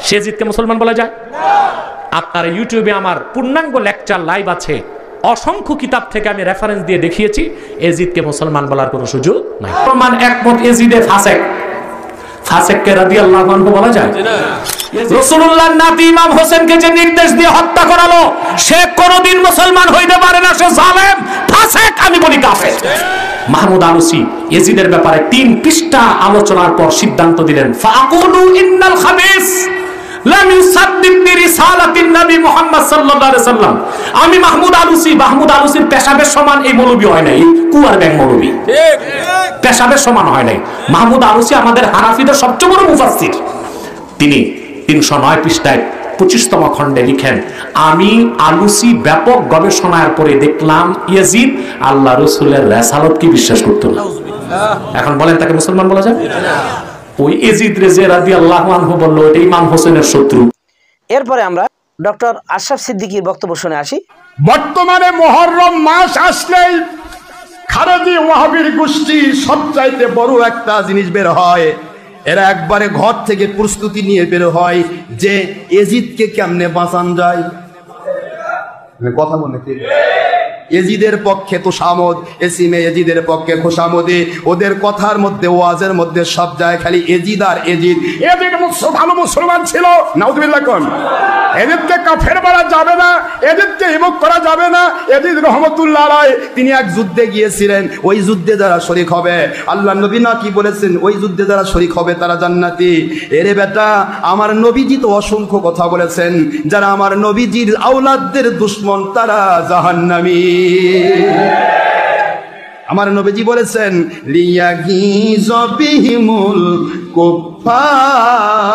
সে জিতকে মুসলমান বলা যায়? আপনার ইউটিউবে আমার পূর্ণাঙ্গ লেকচার লাইভ আছে, অসংখ্য কিতাব থেকে আমি রেফারেন্স দিয়ে দেখিয়েছি, এজিদকে মুসলমান বলার কোনো সুযোগ নাই। মুসলমান একমত এজিদে ফাসেক, ফাসেককে রাদিয়াল্লাহু আনহু বলা যায়? রাসূলুল্লাহর নাতি ইমাম হোসেনকে যে নির্দেশ দিয়ে হত্যা করালো সে কোনোদিন মুসলমান হইতে পারে না, সে জালেম, ফাসেক, আমি বলি কাফের। মাহমুদ আলুসি এজিদের ব্যাপারে 3 পৃষ্ঠা আলোচনার পর সিদ্ধান্ত দিলেন, ফাকুলু ইন্নাল খাবিস লাম ইউসাদ্দিক বিরিসালাতিন নবী মুহাম্মদ সাল্লাল্লাহু আলাইহি ওয়াসাল্লাম। আমি মাহমুদ আলুসির পেশাবের সমান এই মৌলবী হয় নাই, কুয়ার ব্যাং মৌলবী, ঠিক পেশাবের সমান হয় নাই। মাহমুদ আলুসি আমাদের হানাফিদের সবচেয়ে বড় মুফাসসির। তিনি 309 পৃষ্ঠায় 25তম খণ্ডে লিখেন, আমি আলুসি ব্যাপক গবেষণার পরে দেখলাম ইয়াজিদ আল্লাহ রাসূলের রিসালাতকে বিশ্বাস করত না। এখন বলেন তাকে মুসলমান বলা যায়? ওই এজিদ রেজে রাদিয়াল্লাহু আনহু বলল এটা ইমাম হোসেনের শত্রু। এরপরে আমরা ডক্টর আশরাফ সিদ্দিকীর বক্তব্য শুনে আসি। বর্তমানে মুহররম মাস আসলেই খারেজি ওয়াহাবির গোষ্ঠী সবচাইতে বড় একটা জিনিস বের হয়। এরা একবারে ঘর থেকে প্রস্তুতি নিয়ে বের হয় যে এজিদকে কেমনে বাঁচান যায়। কথা বলে এজিদের পক্ষে তোষামদ, এসিমে এজিদের পক্ষে খোশামদে, ওদের কথার মধ্যে ওয়াজের মধ্যে সব যায় খালি এজিদ আর এজিদ। এজিদ ভালো মুসলমান ছিল, নাউযুবিল্লাহ কোন। এজিদকে কাফের বলা যাবে না, এজিদকে হিমক করা যাবে না। এজিদ রহমতুল্লাহ আলাইহি তিনি এক যুদ্ধে গিয়েছিলেন, ওই যুদ্ধে যারা শরীক হবে, আল্লাহ নবী না কি বলেছেন, ওই যুদ্ধে যারা শরীক হবে তারা জান্নাতি। এরে বেটা, আমার নবীজি তো অসংখ্য কথা বলেছেন, যারা আমার নবীজির আওলাদদের দুশমন তারা জাহান্নামী। আমার নবীজি বলেছেন লিয়াগিজ বিহিমুল কুফার।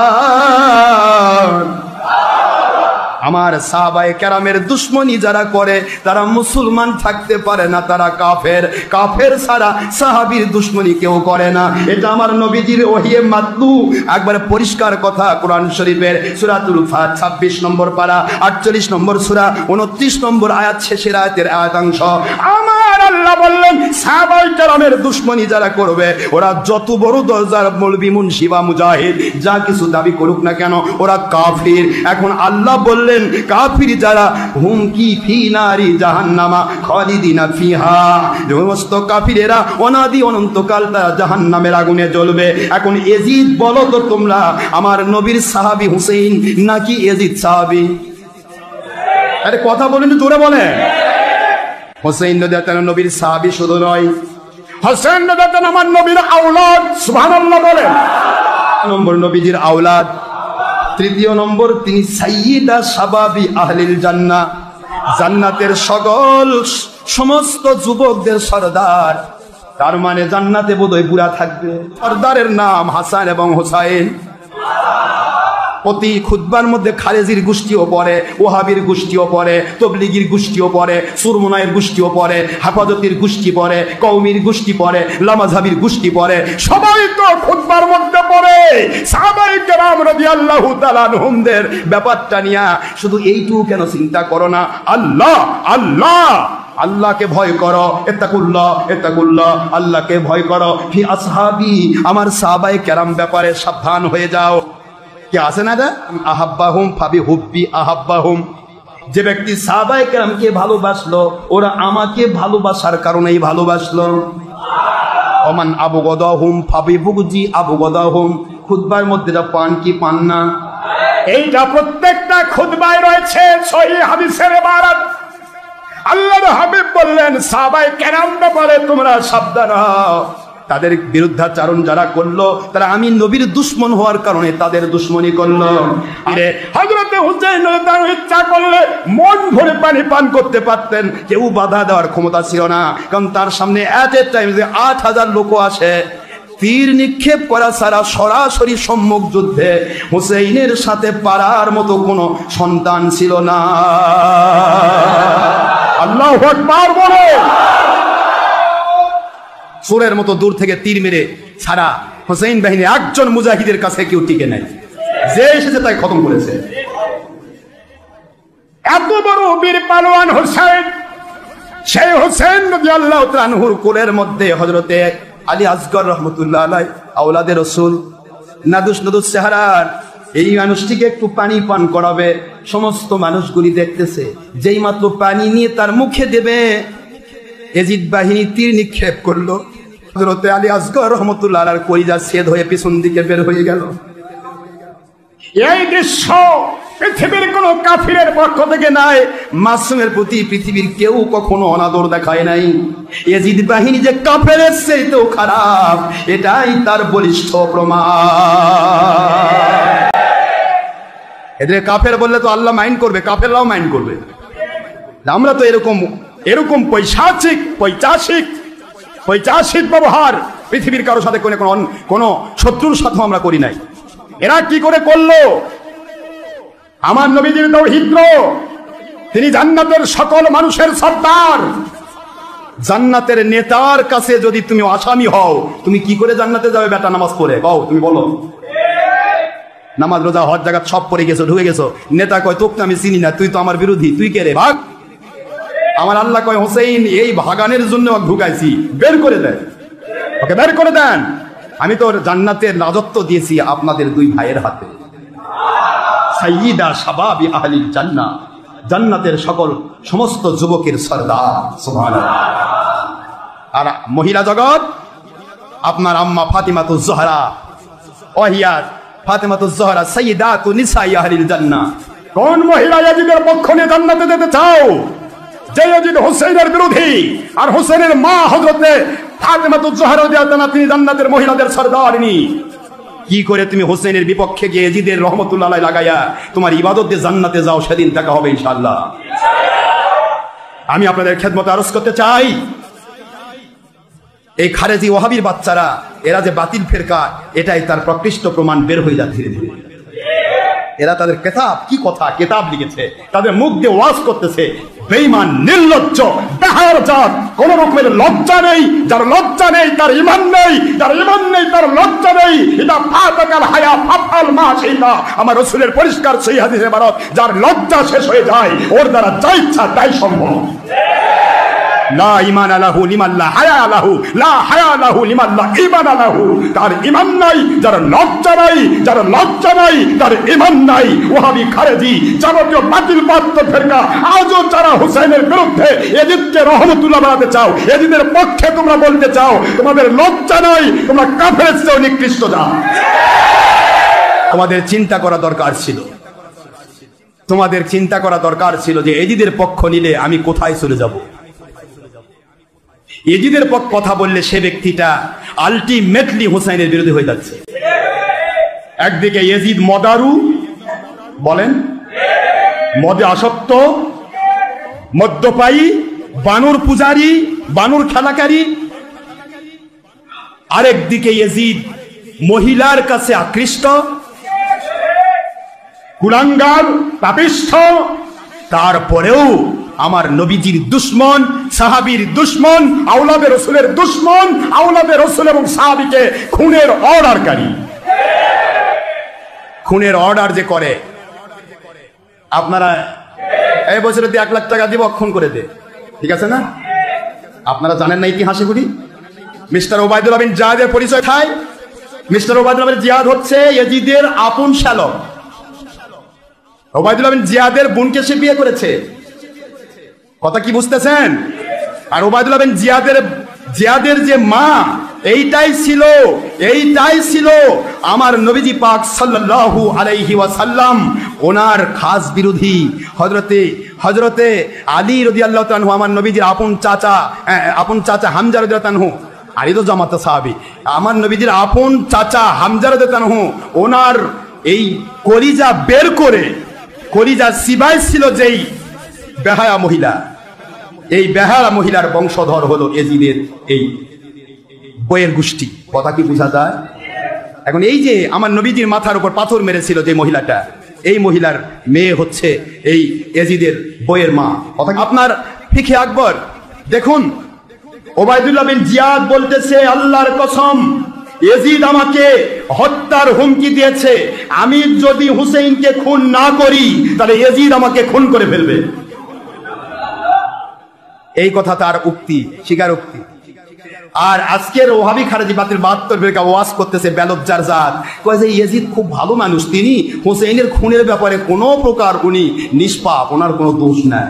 আমার সাহাবায়ে কেরামের দুশমনী যারা করে তারা মুসলমান থাকতে পারে না, তারা কাফের। কাফের ছাড়া সাহাবীর দুশমনী কেউ করে না। এটা আমার নবীজির ওহিয়ে মাতলু, একবারে পরিষ্কার কথা কোরআন শরীফের সূরাতুল ফাত 26 নম্বর পারা 48 নম্বর সূরা 29 নম্বর আয়াত শেষের আয়াতের আয়াতাংশ। আমার আল্লাহ বললেন সাহাবায়ে কেরামের দুশমনী যারা করবে ওরা যত বড় দরজার মৌলভী মুন্সি বা মুজাহিদ যা কিছু দাবি করুক না কেন ওরা কাফির। এখন আল্লাহ বললেন কাফির যারা হুমকি ফি নারি জাহান্নামা খালিদিনা ফিহা, সমস্ত কাফিরেরা অনাদি অনন্তকাল তারা জাহান্নামের আগুনে জ্বলবে। এখন এজিদ বলো তো তোমরা আমার নবীর সাহাবী হুসাইন নাকি এজিদ সাহাবী? আরে কথা বলেন জোরে বলে। হুসাইন রাদিয়াল্লাহু নবীর সাহাবী শুধু নয়, হুসাইন রাদিয়াল্লাহু আমার নবীর আওলাদ, সুবহানাল্লাহ বলেন। নম্বর নবীজির আওলাদ। তৃতীয় নম্বর তিনি সাইয়্যিদা শাবাবি আহলিল জান্নাহ, জান্নাতের সকল সমস্ত যুবকদের সরদার। তার মানে জান্নাতে বোধহয় বুড়া থাকবে। সর্দারের নাম হাসান এবং হোসাইন। প্রতি খুতবার মধ্যে খারেজির গোষ্ঠীও পড়ে, ওহাবির গোষ্ঠীও পড়ে, তবলিগির গোষ্ঠীও পড়ে, সুরমুনায়ের গোষ্ঠীও পড়ে, হেফাজতের গোষ্ঠী পড়ে, কওমির গোষ্ঠী পড়ে, লামাযহাবির গোষ্ঠী পড়ে, সবাই তো খুতবার মধ্যে পড়ে সাহাবায়ে কেরাম রাদিয়াল্লাহু তাআলা আনহুমদের ব্যাপারটা নিয়ে। শুধু এইটুকু কেন চিন্তা করো না, আল্লাহ আল্লাহ আল্লাহকে ভয় করো, ইত্তাকুল্লাহ ইত্তাকুল্লাহ, আল্লাহকে ভয় করো। ফি আসহাবি, আমার সাহাবায়ে কেরাম ব্যাপারে সাবধান হয়ে যাও। কি আছে না, আহাব্বাহুম ফাবি হুব্বি আহাব্বাহুম, যে ব্যক্তি সাহাবায়ে কেরামকে ভালোবাসলো ওরা আমাকে ভালোবাসার কারণেই ভালোবাসলো। ওমান আবগদাহুম ফাবি বুগজি আবগদাহুম, খুতবার মধ্যে যা পান কি পান না, এইটা প্রত্যেকটা খুতবায় রয়েছে সহিহ হাদিসের ইবারত। আল্লাহর হাবিব বললেন সাহাবায়ে কেরাম ব্যাপারে তোমরা সাবধান হও, তাদের বিরুদ্ধাচারণ যারা করলো তারা আমি নবীর দুশ্মন হওয়ার কারণে তাদের দুশ্মনী করলো। হযরতে হুসাইন ইচ্ছা করলে মন ভরে পানি পান করতে পারতেন, কেউ বাধা দেওয়ার ক্ষমতা ছিল না, কারণ তার সামনে এট এ টাইম যে 8000 লোক আসে, তীর নিক্ষেপ করা ছাড়া সরাসরি সম্মুখ যুদ্ধে হুসাইনের সাথে পারার মতো কোনো সন্তান ছিল না। আল্লাহু আকবার বলে সুরের মতো দূর থেকে তীর মেরে সারা হুসাইন বাহিনী একজন মুজাহিদের কাছে কেউ টিকে নাই, যে এসেছে তাই খতম করেছে। এত বড় বীর পালোয়ান হুসাইন, সেই হুসাইন রাদিয়াল্লাহু তাআলা আনহুর কোলের মধ্যে হযরতে আলী আসগর রহমতুল্লাহ আলাইহি আওলাদে রাসূল নাদুস নাদুস চেহারার এই মানুষটিকে একটু পানি পান করাবে। সমস্ত মানুষগুলি দেখতেছে, যেই মাত্র পানি নিয়ে তার মুখে দেবে এজিদ বাহিনী তীর নিক্ষেপ করলো। হযরতে আলী আসগর রহমতুল্লাহ আলাইহির কলিজা ছেদ হয়ে পিছন দিকে বের হয়ে গেল। এই দৃশ্য পৃথিবীর কোন কাফিরের পক্ষ থেকে নাই, মাসুমের প্রতি পৃথিবীর কেউ কখনো অনাদর দেখায় নাই। এজিদ বাহিনী যে কাফেরের চেয়েও খারাপ, এটাই তার বলিষ্ঠ প্রমাণ। এদের কাফের বললে তো আল্লাহ মাইন্ড করবে, কাফেররাও মাইন্ড করবে। আমরা তো এরকম পৈশাচিক ব্যবহার পৃথিবীর কারোর সাথে কোনো শত্রুর সাথে আমরা করি নাই। এরা কি করে করলো? আমার নবীজির দৌহিত্র, তিনি জান্নাতের সকল মানুষের সর্দার। জান্নাতের নেতার কাছে যদি তুমি আসামি হও, তুমি কি করে জান্নাতে যাবে বেটা নামাজ পড়ে? কও, তুমি বলো। নামাজ রোজা হজ জায়গা সব পড়ে গেছো, ঢুকে গেছো, নেতা কয় তোকে আমি চিনি না, তুই তো আমার বিরোধী, তুই কে রে, ভাগ। আমার আল্লাহ কয় হোসেন এই ভাগানের জন্য ঢুকাইছি, বের করে দেন, ওকে বের করে দেন। আমি তো জান্নাতের রাজত্ব দিয়েছি আপনাদের দুই ভাইয়ের হাতে। সাইয়্যিদা শাবাবি আহলিল জান্নাহ, জান্নাতের সমস্ত যুবকের সরদার। সুবহানাল্লাহ। আর মহিলা জগৎ, আপনার আম্মা ফাতিমাতুজ জোহরা, ওহিয়া ফাতিমাতুজ জোহরা সাইয়্যিদাতু নিসাই আহলিল জান্নাহ। কোন মহিলা ইয়াজিদের পক্ষ নিয়ে জান্নাতে যেতে চাও? যে ইয়াজিদ হোসেনের বিরোধী, আর হোসেনের মা হযরতে ফাতিমাতুজ জোহরা রাদিয়াল্লাহু আনহা তিনি জান্নাতের মহিলাদের সরদারিনী। কি করে তুমি হোসেনের বিপক্ষে গিয়ে ইয়াজিদের রহমতুল্লাহ আলাইহি লাগাইয়া তোমার ইবাদত দিয়ে জান্নাতে যাও? সেদিন দেখা হবে ইনশাআল্লাহ। আমি আপনাদের খেদমতে আরজ করতে চাই, এই খারেজি ওয়াহাবির বাচ্চারা, এরা যে বাতিল ফেরকা, এটাই তার প্রকৃষ্ট প্রমাণ বের হয়ে যাচ্ছে ধীরে ধীরে। এরা তাদের কেতাব লিখেছে, তাদের মুখ দিয়ে ওয়াজ করতেছে। বেঈমান, নির্লজ্জ, বেহায়ার জাত, কোন রকমের লজ্জা নেই। যার লজ্জা নেই তার ঈমান নেই, যার ঈমান নেই তার লজ্জা নেই। এটা ফাতাকাল হায়া ফাফাল মা শাইতা, আমার রাসূলের পরিষ্কার সহিহ হাদিসে ইবারত। যার লজ্জা শেষ হয়ে যায়, ওর দ্বারা যা ইচ্ছা তাই সম্ভব। লা ঈমান লাহু লিমান লা হায়া লাহু, লা হায়া লাহু লিমান লা ঈমান লাহু। তার ঈমান নাই, যার লজ্জা নাই, যার লজ্জা নাই তার ঈমান নাই। ওয়াহাবি, খারেজি, যাবতীয় বাতিল পাত্র ফেরকা আজও যারা হুসাইনের বিরুদ্ধে ইয়াজিদকে রহমতুল্লাহ বানাতে চাও, ইয়াজিদের পক্ষে তোমরা বলতে চাও, তোমাদের লজ্জা নাই, তোমরা কাফেরের চেয়ে নিকৃষ্ট জাত। তোমাদের চিন্তা করা দরকার ছিল, তোমাদের চিন্তা করা দরকার ছিল যে ইয়াজিদের পক্ষ নিলে আমি কোথায় চলে যাব। ইয়াজিদের পক্ষ কথা বললে সে ব্যক্তিটা আলটিমেটলি হুসাইনের বিরোধী হয়ে যাচ্ছে। একদিকে ইয়াজিদ মদারু, বলেন, মদে আসক্ত, মদ্যপায়ী, বানুর পূজারী, বানুর খেলাকারী, আরেকদিকে ইয়াজিদ মহিলার কাছে আকৃষ্ট, কুলাঙ্গার, পাপিষ্ঠ, তারপরেও আমার নবীজির দুশ্মন, সাহাবীর দুশ্মন, আওলাদে রসুলের দুশ্মন, আওলাদে রসুল এবং সাহাবীকে খুনের অর্ডারকারী। খুনের অর্ডার যে করে, আপনারা এই বছরে 1 লাখ টাকা দিব, খুন করে দে, ঠিক আছে না? আপনারা জানেন না ইতিহাসে গুলি? মিস্টার ওবায়দুল্লাহ বিন জিয়াদের পরিচয় খায়। মিস্টার ওবায়দুল্লাহ বিন জিয়াদ হচ্ছে ইয়াজিদের আপন শালক। ওবায়দুল্লাহ বিন জিয়াদের বোনকে সে বিয়ে করেছে, কথা কি বুঝতেছেন? আর ওবায়দুল্লাহ বিন জিয়াদের যে মা, এইটাই ছিল আমার নবীজি পাক সাল্লাল্লাহু আলাইহি ওয়াসাল্লাম ওনার খাস বিরোধী হযরতে আলী রাদিয়াল্লাহু তাআলা আনহু, আমার নবীজির আপন চাচা হামজা রাদিয়াল্লাহু তাআলা আনহু, আলী তো জামাতে সাহাবী, আমার নবীজির আপন চাচা হামজা রাদিয়াল্লাহু তাআলা আনহু ওনার এই কলিজা বের করে, কলিজা সিবাই ছিল যেই বেহায়া মহিলা, এই বেহায়া মহিলার বংশধর হলো ইয়াজিদের এই বইয়ের গোষ্ঠী। কথা কি বোঝা যায়? এখন এই যে আমার নবীজির মাথার উপর পাথর মেরেছিল যে মহিলাটা, এই মহিলার মেয়ে হচ্ছে এই ইয়াজিদের বইয়ের মা। আপনার ফিকে আকবর দেখুন, ওবায়দুল্লাহ বিন জিয়াদ বলতেছে, আল্লাহর কসম, ইয়াজিদ আমাকে হত্যার হুমকি দিয়েছে, আমি যদি হুসাইনকে খুন না করি তাহলে ইয়াজিদ আমাকে খুন করে ফেলবে। এই কথা তার উক্তি, স্বীকারোক্তি। আর আজকের ওহাবি খারেজি বাতিল 72 ওয়াজ করতেছে বেলজ্জার জাত, কয় যে ইয়াজিদ খুব ভালো মানুষ, তিনি হুসাইনের খুনের ব্যাপারে কোনো প্রকার উনি নিষ্পাপ, ওনার কোনো দোষ নাই।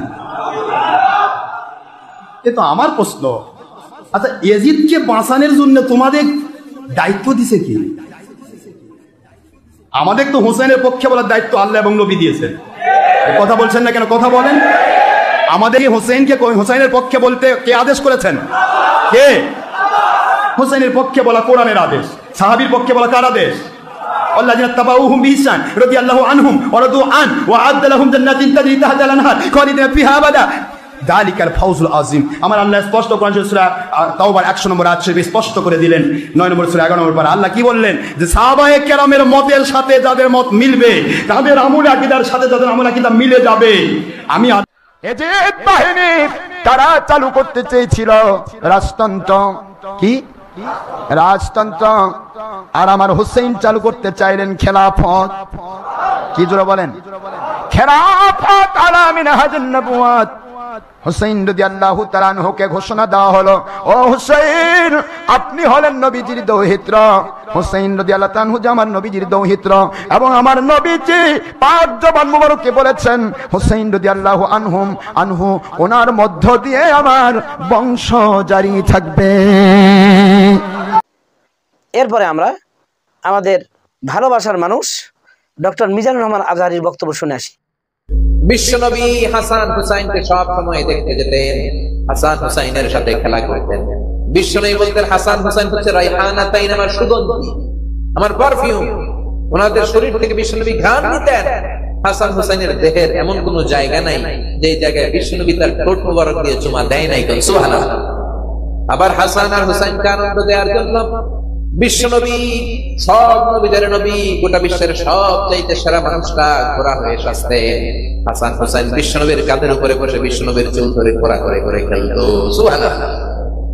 এ তো আমার প্রশ্ন, আচ্ছা ইয়াজিদকে বাঁচানোর জন্য তোমাদের দায়িত্ব দিছে কি? আমাদের তো হুসাইনের পক্ষে বলার দায়িত্ব আল্লাহ এবং নবী দিয়েছেন। কথা বলছেন না কেন? কথা বলেন। আমাদের হুসাইনের পক্ষে বলতে কে আদেশ করেছেন? কে? হুসাইনের পক্ষে বলা কোরআনের আদেশ। সাহাবীর পক্ষে বলা কার আদেশ? আল্লাযিনা তাবাউহুম বিইহসান রাদিয়াল্লাহু আনহুম ওয়া রাদু আন ওয়া আ'আদ্দা লাহুম জান্নাতিন তাজরি তাহতাল আনহার খালিদিনা ফিহা আবাদা যালিকাল ফাউজুল আযীম। আমার আল্লাহ স্পষ্ট কোরআন সূরা তাওবার 100 নম্বর আয়াত স্পষ্ট করে দিলেন। 9 নম্বর সূরা 11 নম্বর পারা আল্লাহ কি বললেন? যে সাহাবায়ে কেরামের মতের সাথে যাদের মত মিলবে, তাদের আমল আকীদার সাথে যাদের আমল আকীদা মিলে যাবে, আমি ইয়াজিদ বাহিনী তারা চালু করতে চেয়েছিল রাজতন্ত্র। কি রাজতন্ত্র? আর আমার হুসাইন চালু করতে চাইলেন খেলাফত। কি জোরে বলেন? খেলাফত আলা মিনহাজুন নবুওয়াত। হুসাইন রাদিয়াল্লাহু তাআলা আনহুকে ঘোষণা দেওয়া হলো, ও হুসাইন, আপনি হলেন নবীজির দৌহিত্র। হুসাইন রাদিয়াল্লাহু তাআলা আনহু যে আমার নবীজির দৌহিত্র, এবং আমার নবীজি পাক জবান মুবারকে বলেছেন হুসাইন রাদিয়াল্লাহু আনহু ওনার মধ্য দিয়ে আমার বংশ জারি থাকবে। এরপরে আমরা আমাদের ভালোবাসার মানুষ ডক্টর মিজানুর রহমান আজহারীর বক্তব্য শুনে আসি। বিশ্বনবী হাসান হুসাইনকে সব সময় দেখতে যেতেন, হাসান হুসাইনের সাথে খেলা করতেন। বিশ্বনবী বলতেন হাসান হুসাইন হচ্ছে রাইহানাতাইন, আমার সুগন্ধি, আমার পারফিউম। ওনাদের শরীর থেকে বিশ্বনবী ঘ্রাণ নিতেন। হাসান হুসাইনের দেহের এমন কোন জায়গা নাই যে জায়গায় বিশ্বনবী তার ঠোঁট মোবারক দিয়ে চুমা দেয় নাই। সুবহানাল্লাহ। আবার হাসান আর হুসাইনকে আনন্দ দেওয়ার জন্য বিশ্বনবী, সব নবীদের নবী, গোটা বিশ্বের সব চাইতে সেরা মানুষটা ঘোরা হয়ে আসতে হাসান হুসাইন বিশ্বনবীর কাঁধের উপরে বসে বিশ্বনবীর চুল ধরে ঘোরা করে করে খেলতো। সুবহানাল্লাহ।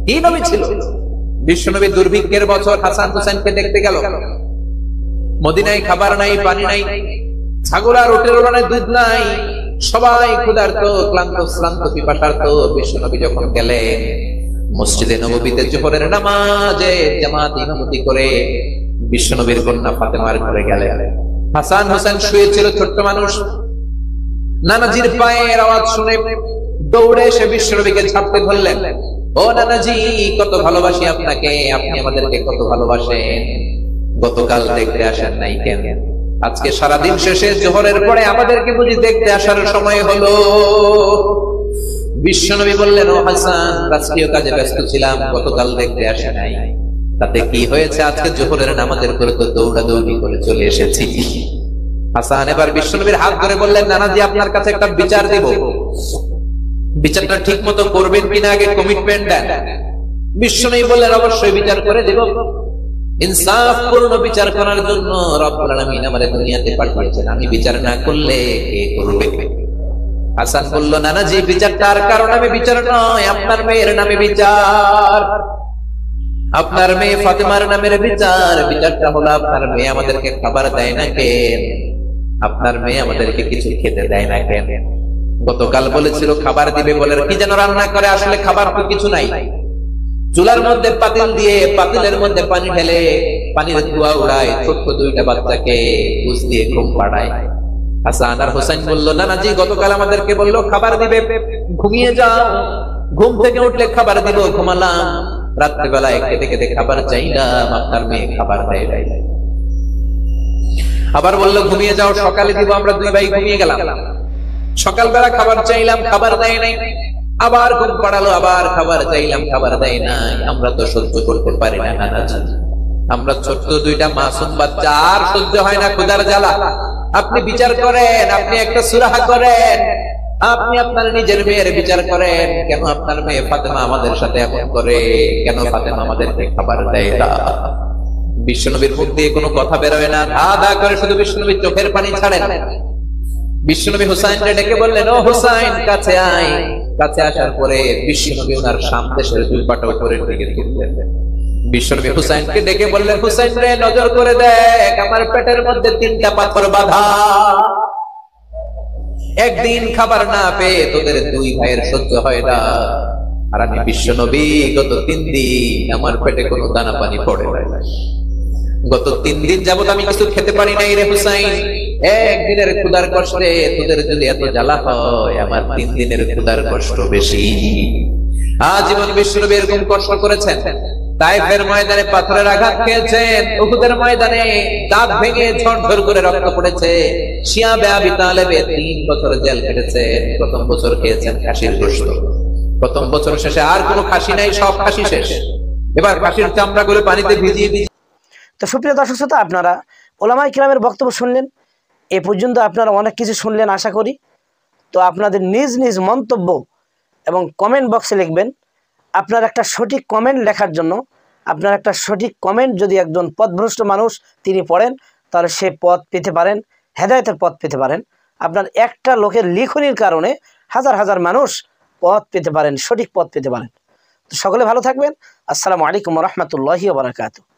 কি নবী ছিল! বিশ্বনবী দুর্ভিক্ষের বছর হাসান হুসাইনকে দেখতে গেল। মদিনায় খাবার নাই, পানি নাই, ছাগল আর উটের ওড়ানে দুধ নাই, সবাই ক্ষুধার্ত, ক্লান্ত, শ্রান্ত, পিপাসার্ত। বিশ্বনবী যখন গেলেন মসজিদে নববীতে জোহরের নামাজে জামাত ইমামতি করে বিশ্বনবীর কন্যা ফাতেমার ঘরে গেলেন। হাসান হুসাইন শুয়েছিল, ছোট্ট মানুষ। নানাজির পায়ের আওয়াজ শুনে দৌড়ে এসে বিশ্বনবীকে ঝাপটে ধরলেন। ও নানাজি, কত ভালোবাসি আপনাকে, আপনি আমাদেরকে কত ভালোবাসেন। গতকাল দেখতে আসেন নাই কেন? আজকে সারাদিন শেষে জোহরের পরে আমাদেরকে বুঝি দেখতে আসার সময় হলো? বিশ্বনবী বললেন, ও হাসান, রাষ্ট্রীয় কাজে ব্যস্ত ছিলাম, গতকাল দেখতে আসে নাই। তাতে কি হয়েছে? আজকে জোহরের নামাজের পরে তো দৌড়াদৌড়ি করে চলে এসেছি। হাসান এবার বিশ্বনবীর হাত ধরে বললেন, নানাজি, আপনার কাছে একটা বিচার দেব, বিচারটা ঠিক মতো করবেন কিনা আগে কমিটমেন্ট দেন। বিশ্বনবী বললেন অবশ্যই বিচার করে দেব। ইনসাফপূর্ণ বিচার করার জন্য রব্বুল আলামিন আমাদের দুনিয়াতে পাঠিয়েছেন, আমি বিচার না করলে কে করবে? হাসান বলল, নানাজি বিচারটার কারণ আমি বিচার নয়, আপনার মেয়ের নামে বিচার, আপনার মেয়ে ফাতেমার নামের বিচার। বিচারটা হলো আপনার মেয়ে আমাদেরকে খাবার দেয় না কেন, আপনার মেয়ে আমাদেরকে কিছু খেতে দেয় না কেন? গতকাল বলেছিল খাবার দিবে বলে কি যেন রান্না করে, আসলে খাবার তো কিছু নাই। চুলার মধ্যে পাতিল দিয়ে পাতিলের মধ্যে পানি ঢেলে পানির ধোঁয়া উড়ায়, ছোট্ট দুইটা বাচ্চাকে বুঝ দিয়ে ঘুম পাড়ায়। হাসান আর হোসেন বললো, নানাজি গতকাল আমাদেরকে বললো খাবার দিবে, ঘুমিয়ে যাও, ঘুম থেকে উঠলে খাবার দিব, ঘুমালাম, রাত্রিবেলায় খেতে খেতে খাবার চাইলাম, আপনার মেয়ে খাবার দেয় নাই। আবার বললো ঘুমিয়ে যাও, সকালে দিব, আমরা দুই ভাই ঘুমিয়ে গেলাম, সকালবেলা খাবার চাইলাম, খাবার দেয় নাই, আবার ঘুম পাড়ালো, আবার খাবার চাইলাম, খাবার দেয় নাই। আমরা তো সহ্য করতে পারি না নানাজি, আমরা ছোট্ট দুইটা মাসুম বাচ্চা, আর সহ্য হয় না ক্ষুধার জ্বালা। আপনি বিচার করেন, আপনি একটা সুরাহা করেন, আপনি আপনার নিজের মেয়ের বিচার করেন। কেন আপনার মেয়ে ফাতেমা আমাদের সাথে এমন করে? কেন ফাতেমা আমাদেরকে খাবার দেয় না? বিশ্বনবীর মুখ দিয়ে কোনো কথা বেরোয় না, ধা ধা করে শুধু বিশ্বনবীর চোখের পানি ছাড়েন। বিশ্বনবী হুসাইনকে ডেকে বললেন, ও হুসাইন কাছে আয়। কাছে আসার পরে বিশ্বনবী ওনার সামদেশের দুই পাটা উপরের দিকে তুললেন। বিশ্বনবী হুসাইনকে ডেকে বললেন, হুসাইন রে নজর করে দেখ, আমার পেটের মধ্যে 3টা পাথর বাঁধা, একদিন খাবার না পেয়ে তোদের দুই ভাইয়ের সহ্য হয় না, আর আমি বিশ্বনবী গত 3 দিন আমার পেটে কোনো দানা পানি পড়ে না, গত 3 দিন যাবত আমি কিছু খেতে পারি নাই রে হুসাইন। একদিনের ক্ষুধার কষ্টে তোদের যদি এত জ্বালা হয়, আমার 3 দিনের ক্ষুধার কষ্ট বেশি। আজীবন বিশ্বনবী এরকম কষ্ট করেছেন, তায়েফের ময়দানে পাথরের আঘাত খেয়েছেন, উহুদের ময়দানে দাঁত ভেঙে ঝরঝর করে রক্ত পড়েছে, শিয়াবে আবি তালেবে 3 বছর জেল কেটেছেন। প্রথম বছর খেয়েছেন খাসির গোশত, প্রথম বছর শেষে আর কোনো খাসি নাই, সব খাসি শেষ, এবার খাসির চামড়াগুলো পানিতে ভিজিয়ে ভিজিয়ে। তো সুপ্রিয় দর্শক শ্রোতা, আপনারা ওলামায়ে কিরামের বক্তব্য শুনলেন, এ পর্যন্ত আপনারা অনেক কিছু শুনলেন আশা করি। তো আপনাদের নিজ নিজ মন্তব্য এবং কমেন্ট বক্সে লিখবেন। আপনার একটা সঠিক কমেন্ট লেখার জন্য, আপনার একটা সঠিক কমেন্ট যদি একজন পথভ্রষ্ট মানুষ তিনি পড়েন, তাহলে সে পথ পেতে পারেন, হেদায়েতের পথ পেতে পারেন। আপনার একটা লোকের লিখনির কারণে হাজার হাজার মানুষ পথ পেতে পারেন, সঠিক পথ পেতে পারেন। তো সকলে ভালো থাকবেন। আসসালামু আলাইকুম ওয়া রাহমাতুল্লাহি ওয়া বারাকাতুহু।